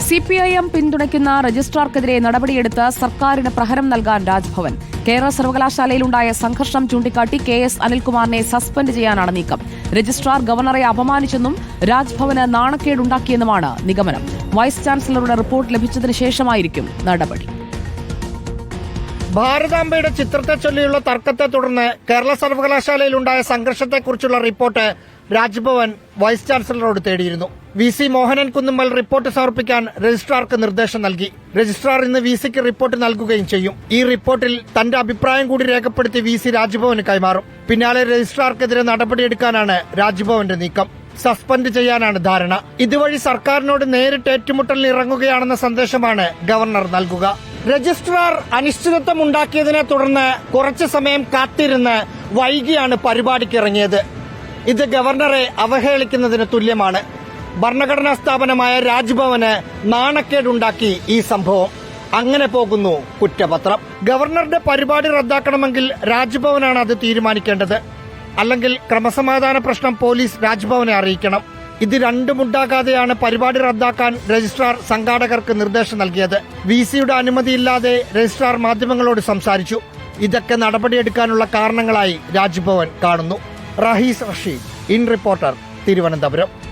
CPIM പിന്തുണയ്ക്കുന്ന രജിസ്ട്രാർക്കെതിരെ നടപടിയെടുത്ത് സർക്കാരിന് പ്രഹരം നൽകാൻ രാജ്ഭവൻ. കേരള സർവകലാശാലയിലുണ്ടായ സംഘർഷം ചൂണ്ടിക്കാട്ടി KS അനിൽകുമാറിനെ സസ്പെൻഡ് ചെയ്യാനാണ് നീക്കം. രജിസ്ട്രാർ ഗവർണറെ അപമാനിച്ചെന്നും രാജ്ഭവന് നാണക്കേടുണ്ടാക്കിയെന്നുമാണ് നിഗമനം. വൈസ് ചാൻസലറുടെ റിപ്പോർട്ട് ലഭിച്ചതിന് ശേഷമായിരിക്കും നടപടി. ഭാരതാംബയുടെ ചിത്രത്തെ ചൊല്ലിയുള്ള തർക്കത്തെ തുടർന്ന് കേരള സർവകലാശാലയിലുണ്ടായ സംഘർഷത്തെക്കുറിച്ചുള്ള റിപ്പോർട്ട് രാജ്ഭവൻ വൈസ് ചാൻസലറോട് തേടിയിരുന്നു. VC മോഹനൻ കുന്നുമ്മൽ റിപ്പോർട്ട് സമർപ്പിക്കാൻ രജിസ്ട്രാർക്ക് നിർദ്ദേശം നൽകി. രജിസ്ട്രാർ ഇന്ന് VCക്ക് റിപ്പോർട്ട് നൽകുകയും ചെയ്യും. ഈ റിപ്പോർട്ടിൽ തന്റെ അഭിപ്രായം കൂടി രേഖപ്പെടുത്തി VC രാജ്ഭവന് കൈമാറും. പിന്നാലെ രജിസ്ട്രാർക്കെതിരെ നടപടിയെടുക്കാനാണ് രാജ്ഭവന്റെ നീക്കം. സസ്പെൻഡ് ചെയ്യാനാണ് ധാരണ. ഇതുവഴി സർക്കാരിനോട് നേരിട്ട് ഏറ്റുമുട്ടലിന് ഇറങ്ങുകയാണെന്ന സന്ദേശമാണ് ഗവർണർ നൽകുക. രജിസ്ട്രാർ അനിശ്ചിതത്വം ഉണ്ടാക്കിയതിനെ തുടർന്ന് കുറച്ചു സമയം കാത്തിരുന്ന് വൈകിയാണ് പരിപാടിക്കിറങ്ങിയത്. ഇത് ഗവർണറെ അവഹേളിക്കുന്നതിന് തുല്യമാണ്. ഭരണഘടനാ സ്ഥാപനമായ രാജ്ഭവന് നാണക്കേടുണ്ടാക്കി ഈ സംഭവം. അങ്ങനെ പോകുന്നു കുറ്റപത്രം. ഗവർണറുടെ പരിപാടി റദ്ദാക്കണമെങ്കിൽ രാജ്ഭവനാണ് അത് തീരുമാനിക്കേണ്ടത്. അല്ലെങ്കിൽ ക്രമസമാധാന പ്രശ്നം പോലീസ് രാജ്ഭവനെ അറിയിക്കണം. ഇത് രണ്ടുമുണ്ടാകാതെയാണ് പരിപാടി റദ്ദാക്കാൻ രജിസ്ട്രാർ സംഘാടകർക്ക് നിർദ്ദേശം നൽകിയത്. VCയുടെ അനുമതിയില്ലാതെ രജിസ്ട്രാർ മാധ്യമങ്ങളോട് സംസാരിച്ചു. ഇതൊക്കെ നടപടിയെടുക്കാനുള്ള കാരണങ്ങളായി രാജ്ഭവൻ കാണുന്നു. Rahees Rasheed, in Reporter, Thiruvananthapuram.